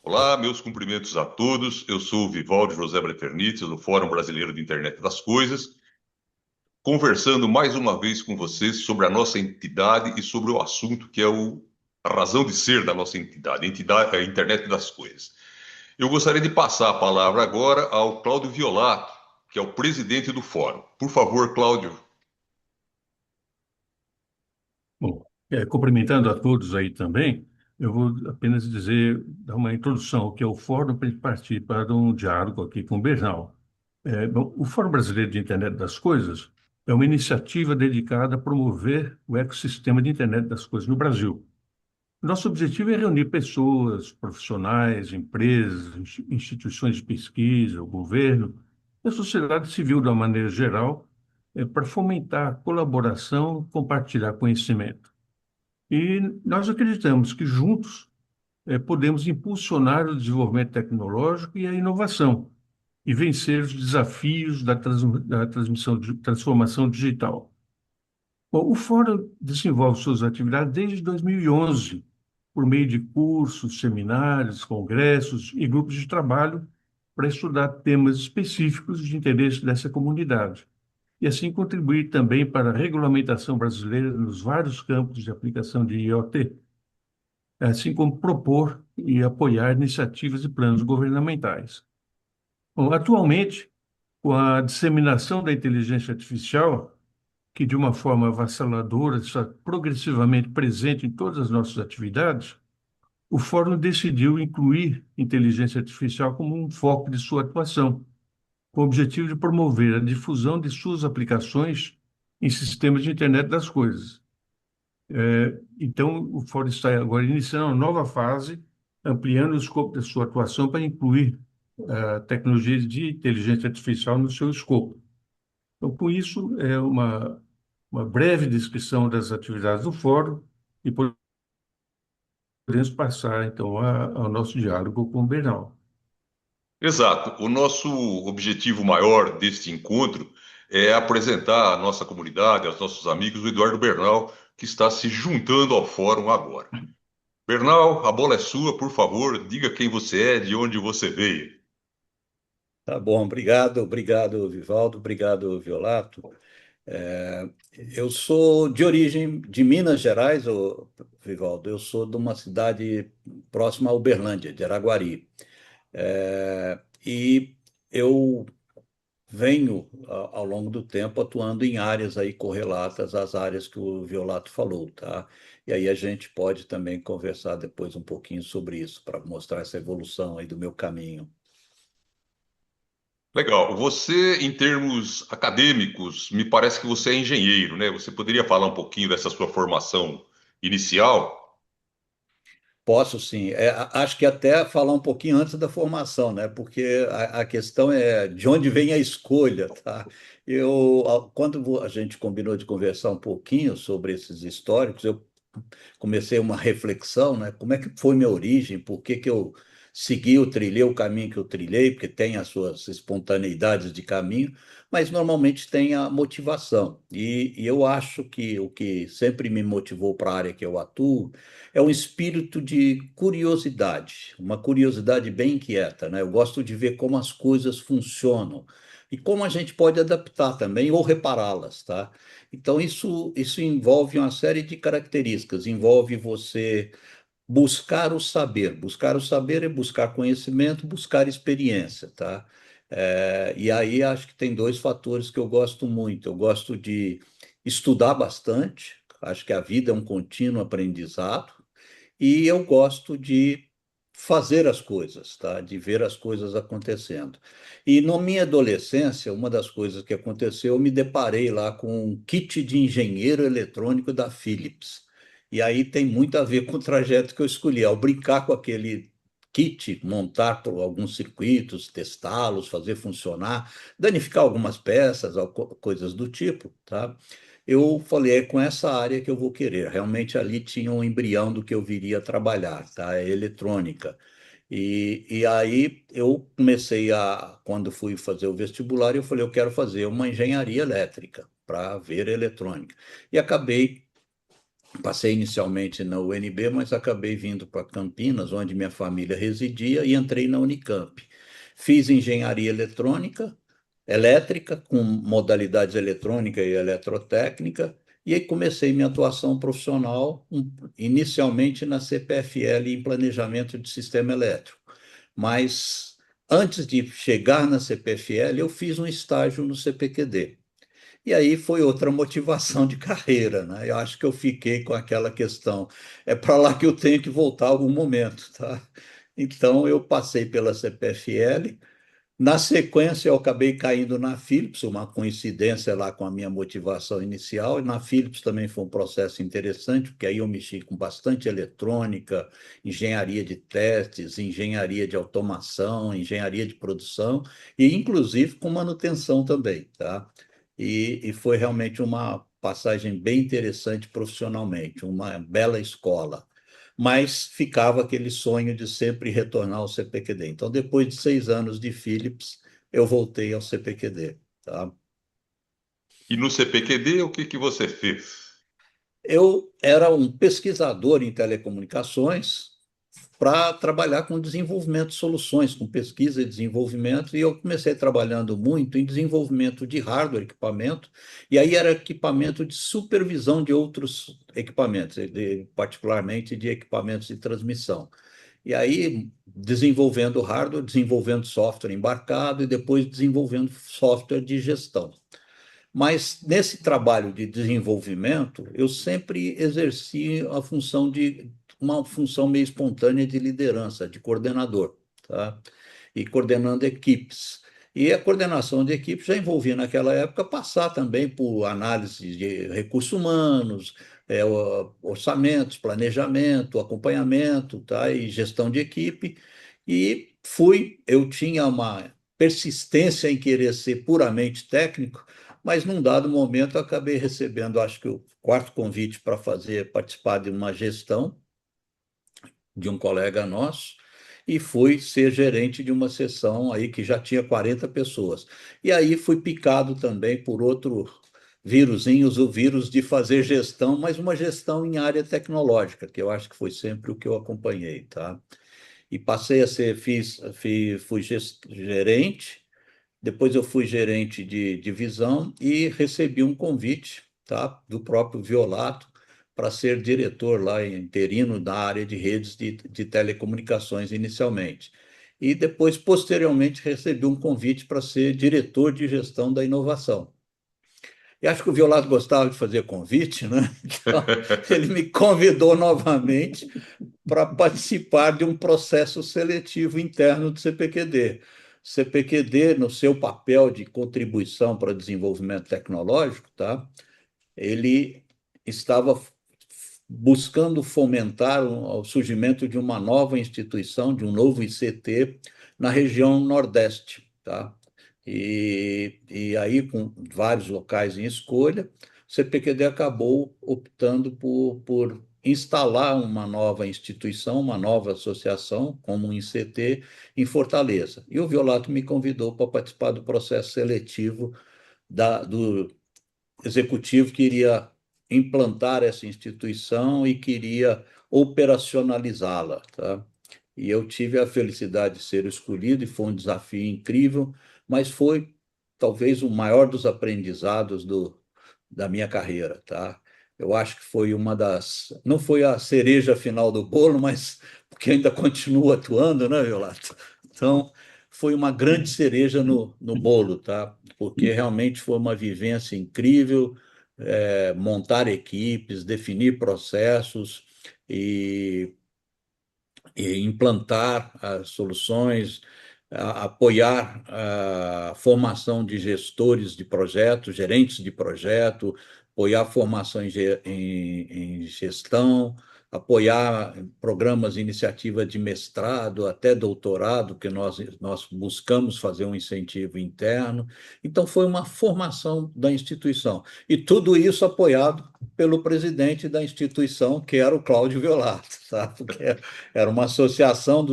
Olá, meus cumprimentos a todos. Eu sou o Vivaldo José Breternitzes, do Fórum Brasileiro de Internet das Coisas, conversando mais uma vez com vocês sobre a nossa entidade e sobre o assunto que é a razão de ser da nossa entidade, a Internet das Coisas. Eu gostaria de passar a palavra agora ao Cláudio Violato, que é o presidente do Fórum. Por favor, Cláudio. Bom, cumprimentando a todos aí também, eu vou apenas dar uma introdução ao que é o Fórum para a gente partir para um diálogo aqui com o Bernal. Bom, o Fórum Brasileiro de Internet das Coisas é uma iniciativa dedicada a promover o ecossistema de Internet das Coisas no Brasil. Nosso objetivo é reunir pessoas, profissionais, empresas, instituições de pesquisa, o governo, e a sociedade civil de uma maneira geral, para fomentar a colaboração, compartilhar conhecimento. E nós acreditamos que juntos podemos impulsionar o desenvolvimento tecnológico e a inovação e vencer os desafios da transformação digital. Bom, o Fórum desenvolve suas atividades desde 2011, por meio de cursos, seminários, congressos e grupos de trabalho para estudar temas específicos de interesse dessa comunidade e assim contribuir também para a regulamentação brasileira nos vários campos de aplicação de IoT, assim como propor e apoiar iniciativas e planos governamentais. Bom, atualmente, com a disseminação da inteligência artificial, que de uma forma avassaladora está progressivamente presente em todas as nossas atividades, o Fórum decidiu incluir inteligência artificial como um foco de sua atuação, com o objetivo de promover a difusão de suas aplicações em sistemas de internet das coisas. Então, o Fórum está agora iniciando uma nova fase, ampliando o escopo da sua atuação para incluir tecnologias de inteligência artificial no seu escopo. Então, com isso, uma breve descrição das atividades do Fórum e podemos passar, então, ao nosso diálogo com o Bernal. Exato. O nosso objetivo maior deste encontro é apresentar à nossa comunidade, aos nossos amigos, o Eduardo Bernal, que está se juntando ao fórum agora. Bernal, a bola é sua, por favor, diga quem você é, de onde você veio. Tá bom, obrigado, Vivaldo, obrigado, Violato. É, eu sou de origem de Minas Gerais, Vivaldo. Eu sou de uma cidade próxima a Uberlândia, de Araguari. E eu venho, ao longo do tempo, atuando em áreas aí correlatas às áreas que o Violato falou, tá? E aí a gente pode também conversar depois um pouquinho sobre isso, para mostrar essa evolução aí do meu caminho. Legal. Você, em termos acadêmicos, me parece que você é engenheiro, né? Você poderia falar um pouquinho dessa sua formação inicial? Posso sim. Acho que até falar um pouquinho antes da formação, né? Porque a questão é de onde vem a escolha, tá? Quando a gente combinou de conversar um pouquinho sobre esses históricos, eu comecei uma reflexão, né? Como é que foi minha origem? Por que que eu trilhei o caminho que eu trilhei? Porque tem as suas espontaneidades de caminho, mas normalmente tem a motivação. E eu acho que o que sempre me motivou para a área que eu atuo é um espírito de curiosidade, uma curiosidade bem inquieta, né? Eu gosto de ver como as coisas funcionam e como a gente pode adaptar também ou repará-las, tá? Então, isso envolve uma série de características, envolve você buscar o saber. Buscar o saber é buscar conhecimento, buscar experiência, tá? E aí acho que tem dois fatores que eu gosto muito. Eu gosto de estudar bastante, acho que a vida é um contínuo aprendizado, e eu gosto de fazer as coisas, tá? De ver as coisas acontecendo. E na minha adolescência, uma das coisas que aconteceu, eu me deparei lá com um kit de engenheiro eletrônico da Philips. E aí tem muito a ver com o trajeto que eu escolhi. Ao brincar com aquele kit, montar alguns circuitos, testá-los, fazer funcionar, danificar algumas peças, coisas do tipo, tá? Eu falei, é com essa área que eu vou querer. Realmente ali tinha um embrião do que eu viria a trabalhar, tá? É eletrônica. E aí eu comecei quando fui fazer o vestibular, eu falei, eu quero fazer uma engenharia elétrica para ver eletrônica. E acabei Passei inicialmente na UNB, mas acabei vindo para Campinas, onde minha família residia, e entrei na Unicamp. Fiz engenharia eletrônica, elétrica, com modalidades eletrônica e eletrotécnica, e aí comecei minha atuação profissional, inicialmente na CPFL, em planejamento de sistema elétrico. Mas antes de chegar na CPFL, eu fiz um estágio no CPQD. E aí foi outra motivação de carreira, né? Eu acho que eu fiquei com aquela questão, é para lá que eu tenho que voltar algum momento, tá? Então eu passei pela CPFL, na sequência eu acabei caindo na Philips, uma coincidência lá com a minha motivação inicial, e na Philips também foi um processo interessante, porque aí eu mexi com bastante eletrônica, engenharia de testes, engenharia de automação, engenharia de produção, e inclusive com manutenção também, tá? E foi realmente uma passagem bem interessante profissionalmente, uma bela escola. Mas ficava aquele sonho de sempre retornar ao CPQD. Então, depois de 6 anos de Philips, eu voltei ao CPQD, tá? E no CPQD, o que que você fez? Eu era um pesquisador em telecomunicações para trabalhar com desenvolvimento de soluções, com pesquisa e desenvolvimento, e eu comecei trabalhando muito em desenvolvimento de hardware, equipamento, e aí era equipamento de supervisão de outros equipamentos, particularmente de equipamentos de transmissão. E aí, desenvolvendo hardware, desenvolvendo software embarcado e depois desenvolvendo software de gestão. Mas nesse trabalho de desenvolvimento, eu sempre exerci a função de uma função meio espontânea de liderança, de coordenador, tá? E coordenando equipes. E a coordenação de equipes já envolvia naquela época passar também por análise de recursos humanos, orçamentos, planejamento, acompanhamento, tá? E gestão de equipe. Eu tinha uma persistência em querer ser puramente técnico, mas num dado momento eu acabei recebendo, acho que o quarto convite para participar de uma gestão de um colega nosso, e fui ser gerente de uma seção aí que já tinha 40 pessoas. E aí fui picado também por outro vírusinhos, o vírus de fazer gestão, mas uma gestão em área tecnológica, que eu acho que foi sempre o que eu acompanhei, tá? E passei a ser, fui gerente, depois eu fui gerente de divisão e recebi um convite, tá, do próprio Violato para ser diretor lá interino da área de redes de telecomunicações inicialmente. E depois, posteriormente, recebi um convite para ser diretor de gestão da inovação. E acho que o Violato gostava de fazer convite, né? Então, ele me convidou novamente para participar de um processo seletivo interno do CPQD. CPQD, no seu papel de contribuição para o desenvolvimento tecnológico, tá? Ele estava buscando fomentar o surgimento de uma nova instituição, de um novo ICT na região Nordeste, tá? E aí, com vários locais em escolha, o CPQD acabou optando por instalar uma nova instituição, uma nova associação, como um ICT, em Fortaleza. E o Violato me convidou para participar do processo seletivo do executivo que iria implantar essa instituição e queria operacionalizá-la, tá? E eu tive a felicidade de ser escolhido e foi um desafio incrível, mas foi talvez o maior dos aprendizados da minha carreira, tá? Eu acho que foi uma das, não foi a cereja final do bolo, mas porque ainda continuo atuando, né, Violato? Então, foi uma grande cereja no bolo, tá? Porque realmente foi uma vivência incrível, montar equipes, definir processos e e implantar as soluções, apoiar a formação de gestores de projetos, gerentes de projeto, apoiar a formação em gestão, apoiar programas e iniciativas de mestrado até doutorado, que nós buscamos fazer um incentivo interno. Então, foi uma formação da instituição. E tudo isso apoiado pelo presidente da instituição, que era o Cláudio Violato, sabe? Porque era uma associação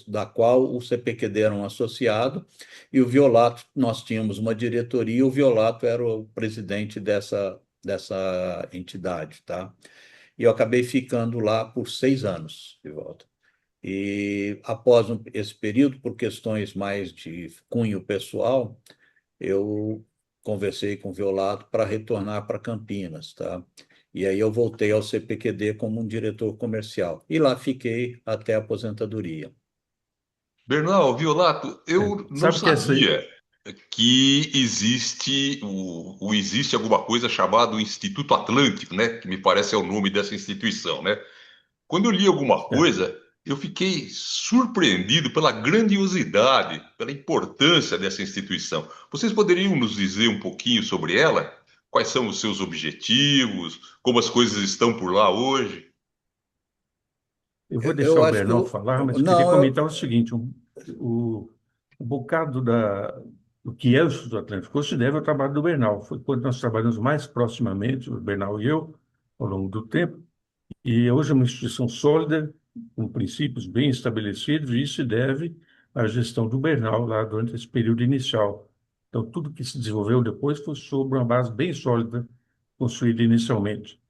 da qual o CPQD era um associado, e o Violato, nós tínhamos uma diretoria, e o Violato era o presidente dessa entidade, tá? E eu acabei ficando lá por 6 anos de volta. E após esse período, por questões mais de cunho pessoal, eu conversei com o Violato para retornar para Campinas, tá? E aí eu voltei ao CPQD como um diretor comercial. E lá fiquei até a aposentadoria. Bernal, Violato, eu não Sabe que essa, sabia que existe alguma coisa chamada Instituto Atlântico, né? Que me parece é o nome dessa instituição, né? Quando eu li alguma é, coisa, eu fiquei surpreendido pela grandiosidade, pela importância dessa instituição. Vocês poderiam nos dizer um pouquinho sobre ela? Quais são os seus objetivos? Como as coisas estão por lá hoje? eu vou deixar Eu o acho que Bernal falar, mas queria não, comentar o seguinte: o, um bocado do que é o Instituto Atlântico se deve ao trabalho do Bernal. Foi quando nós trabalhamos mais proximamente, o Bernal e eu, ao longo do tempo, e hoje é uma instituição sólida, com princípios bem estabelecidos, e isso se deve à gestão do Bernal lá durante esse período inicial. Então, tudo que se desenvolveu depois foi sobre uma base bem sólida, construída inicialmente.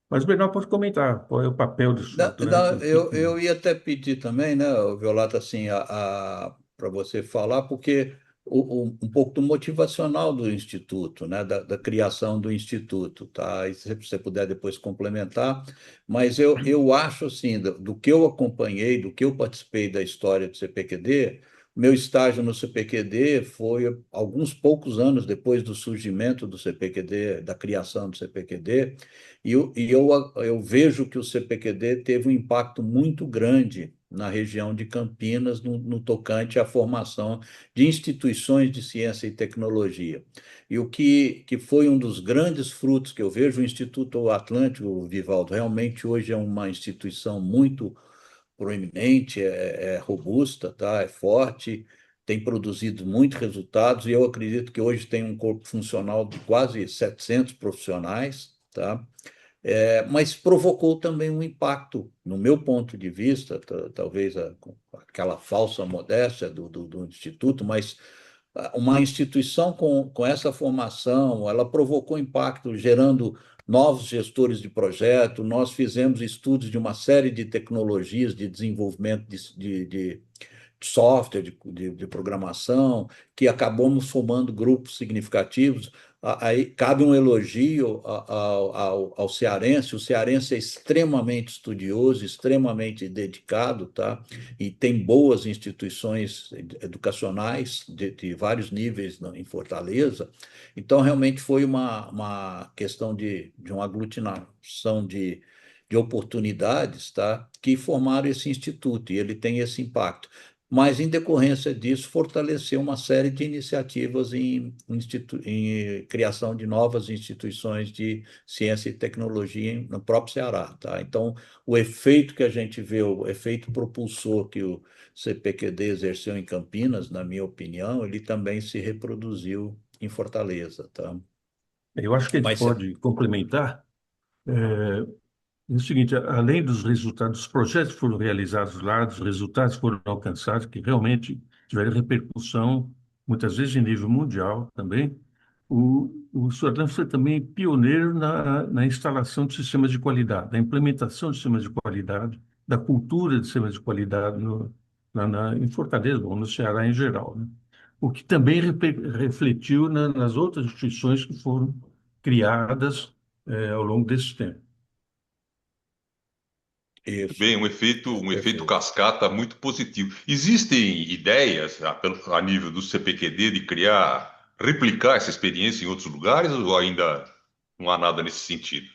Mas o Bernal pode comentar qual é o papel do Instituto não, Atlântico, o que eu ia até pedir também, né, Violata, assim, para você falar, porque um pouco do motivacional do Instituto, né, da criação do Instituto, tá? E se você puder depois complementar, mas eu acho, assim, do que eu acompanhei, do que eu participei da história do CPQD, meu estágio no CPQD foi alguns poucos anos depois do surgimento do CPQD, da criação do CPQD, eu vejo que o CPQD teve um impacto muito grande na região de Campinas, no tocante à formação de instituições de ciência e tecnologia. E o que foi um dos grandes frutos que eu vejo, o Instituto Atlântico, Vivaldo, realmente hoje é uma instituição muito proeminente, é robusta, tá? É forte, tem produzido muitos resultados, e eu acredito que hoje tem um corpo funcional de quase 700 profissionais, tá? Mas provocou também um impacto, no meu ponto de vista, talvez aquela falsa modéstia do Instituto, mas uma instituição com essa formação, ela provocou impacto, gerando novos gestores de projeto. Nós fizemos estudos de uma série de tecnologias de desenvolvimento de software, de programação, que acabamos formando grupos significativos. Aí cabe um elogio ao cearense. O cearense é extremamente estudioso, extremamente dedicado, tá? E tem boas instituições educacionais de vários níveis em Fortaleza. Então, realmente foi uma questão de uma aglutinação de oportunidades, tá? Que formaram esse instituto, e ele tem esse impacto. Mas, em decorrência disso, fortaleceu uma série de iniciativas em criação de novas instituições de ciência e tecnologia no próprio Ceará, tá? Então, o efeito que a gente vê, o efeito propulsor que o CPQD exerceu em Campinas, na minha opinião, ele também se reproduziu em Fortaleza, tá? eu acho que a gente Mas pode complementar. É o seguinte, além dos resultados, dos projetos que foram realizados lá, dos resultados que foram alcançados, que realmente tiveram repercussão, muitas vezes em nível mundial também, o Sudam foi também pioneiro na instalação de sistemas de qualidade, na implementação de sistemas de qualidade, da cultura de sistemas de qualidade em Fortaleza, ou no Ceará em geral, né? O que também refletiu nas outras instituições que foram criadas ao longo desse tempo. isso, Bem, um efeito perfeito. cascata muito positivo. Existem ideias a nível do CPQD de criar, replicar essa experiência em outros lugares ou ainda não há nada nesse sentido?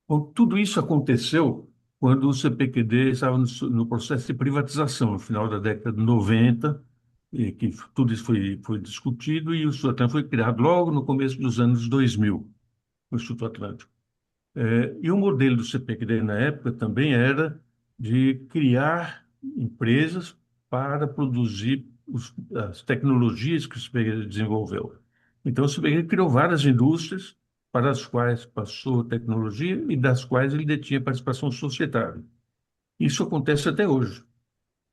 Bom, tudo isso aconteceu quando o CPQD estava no processo de privatização, no final da década de 90, e que tudo isso foi discutido, e o Sutran foi criado logo no começo dos anos 2000, o Instituto Atlântico. E o modelo do CPQD na época também era de criar empresas para produzir as tecnologias que o CPQD desenvolveu. Então, o CPQD criou várias indústrias para as quais passou tecnologia e das quais ele detinha participação societária. Isso acontece até hoje.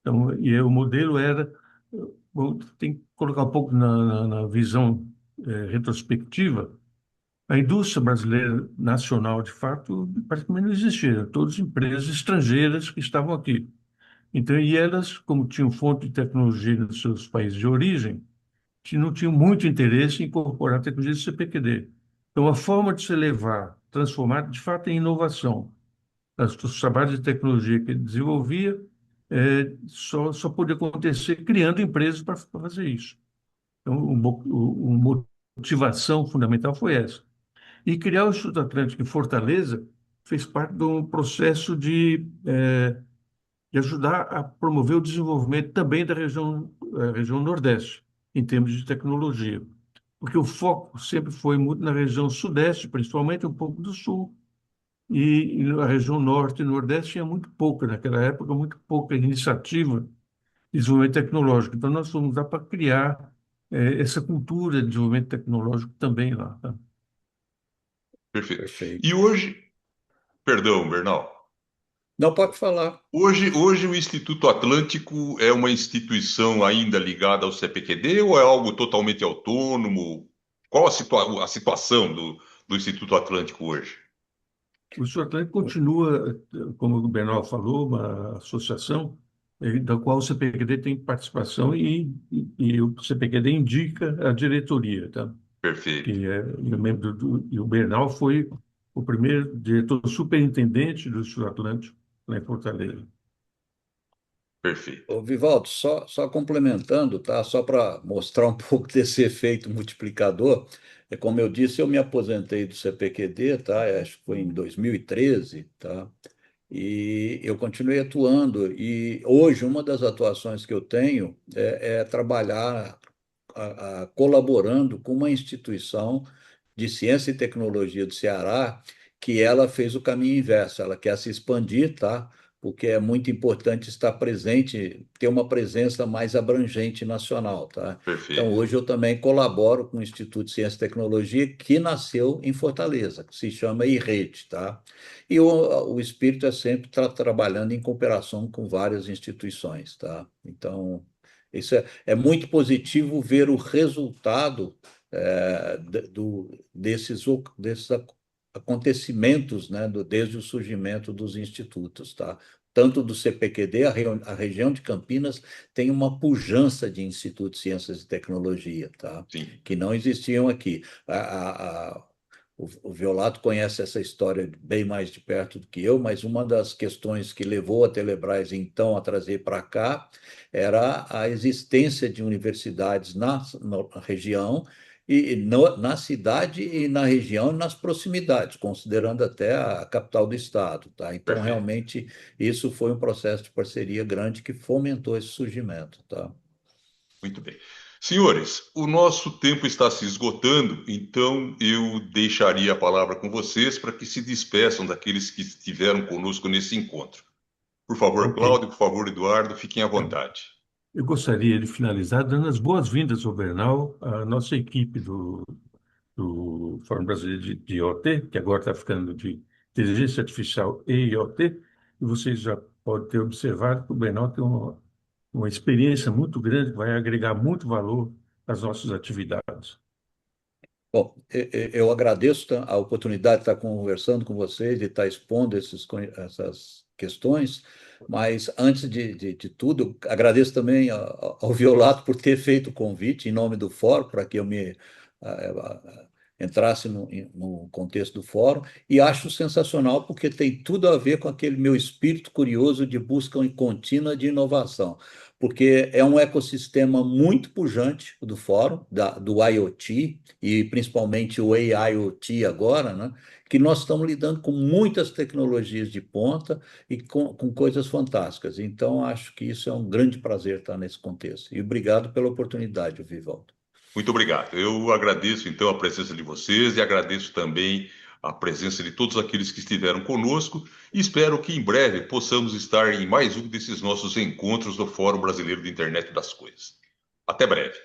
Então, o modelo era, bom, tem que colocar um pouco na visão retrospectiva. A indústria brasileira nacional, de fato, praticamente não existia. Todas empresas estrangeiras que estavam aqui. Então, e elas, como tinham fonte de tecnologia nos seus países de origem, não tinham muito interesse em incorporar a tecnologia do CPQD. Então, a forma de se levar, transformar, de fato, em inovação. Os trabalhos de tecnologia que ele desenvolvia só podia acontecer criando empresas para fazer isso. Então, uma motivação fundamental foi essa. E criar o Instituto Atlântico em Fortaleza fez parte de um processo de ajudar a promover o desenvolvimento também da região Nordeste, em termos de tecnologia. Porque o foco sempre foi muito na região Sudeste, principalmente um pouco do Sul, e a região Norte e Nordeste tinha muito pouca, naquela época, muito pouca iniciativa de desenvolvimento tecnológico. Então, nós fomos lá para criar essa cultura de desenvolvimento tecnológico também lá. Tá? Perfeito. E Perfeito. hoje, perdão, Bernal, Não pode falar. hoje o Instituto Atlântico é uma instituição ainda ligada ao CPQD ou é algo totalmente autônomo? Qual a situação do Instituto Atlântico hoje? O Instituto Atlântico continua, como o Bernal falou, uma associação da qual o CPQD tem participação e o CPQD indica a diretoria, tá? Perfeito, E o membro e o Bernal foi o primeiro diretor superintendente do Instituto Atlântico lá em Fortaleza. perfeito. Ô, Vivaldo, só complementando, tá? Só para mostrar um pouco desse efeito multiplicador, como eu disse, eu me aposentei do CPQD, tá? Acho que foi em 2013, tá? E eu continuei atuando. E hoje, uma das atuações que eu tenho é trabalhar colaborando com uma instituição de ciência e tecnologia do Ceará, que ela fez o caminho inverso, ela quer se expandir, tá? Porque é muito importante estar presente, ter uma presença mais abrangente nacional, tá? Então, Perfeito, hoje eu também colaboro com o Instituto de Ciência e Tecnologia, que nasceu em Fortaleza, que se chama IRED, tá? E o espírito é sempre trabalhando em cooperação com várias instituições, tá? Então, isso é muito positivo ver o resultado desses acontecimentos, né, desde o surgimento dos institutos, tá? Tanto do CPQD, a região de Campinas tem uma pujança de institutos de ciências e tecnologia, tá? sim. Que não existiam aqui. O Violato conhece essa história bem mais de perto do que eu, mas uma das questões que levou a Telebrás, então, a trazer para cá era a existência de universidades na região, na cidade e na região e nas proximidades, considerando até a capital do estado, tá? Então, Perfeito. realmente, isso foi um processo de parceria grande que fomentou esse surgimento, tá? Muito bem. Senhores, o nosso tempo está se esgotando, então eu deixaria a palavra com vocês para que se despeçam daqueles que estiveram conosco nesse encontro. Por favor, Ok. Cláudio, por favor, Eduardo, fiquem à Então, vontade. eu gostaria de finalizar dando as boas-vindas ao Bernal, à nossa equipe do Fórum Brasileiro de IoT, que agora está ficando de Inteligência Artificial e IoT, e vocês já podem ter observado que o Bernal tem uma experiência muito grande, que vai agregar muito valor às nossas atividades. Bom, eu agradeço a oportunidade de estar conversando com vocês, de estar expondo essas questões, mas antes de tudo, agradeço também ao Violato por ter feito o convite em nome do fórum, para que eu entrasse no contexto do fórum, e acho sensacional porque tem tudo a ver com aquele meu espírito curioso de busca contínua de inovação, porque é um ecossistema muito pujante o do fórum, do IoT, e principalmente o AIoT agora, né? Que nós estamos lidando com muitas tecnologias de ponta e com coisas fantásticas. Então, acho que isso é um grande prazer estar nesse contexto. E obrigado pela oportunidade, Vivaldo. Muito obrigado. Eu agradeço, então, a presença de vocês e agradeço também a presença de todos aqueles que estiveram conosco e espero que em breve possamos estar em mais um desses nossos encontros do Fórum Brasileiro de Internet das Coisas. Até breve.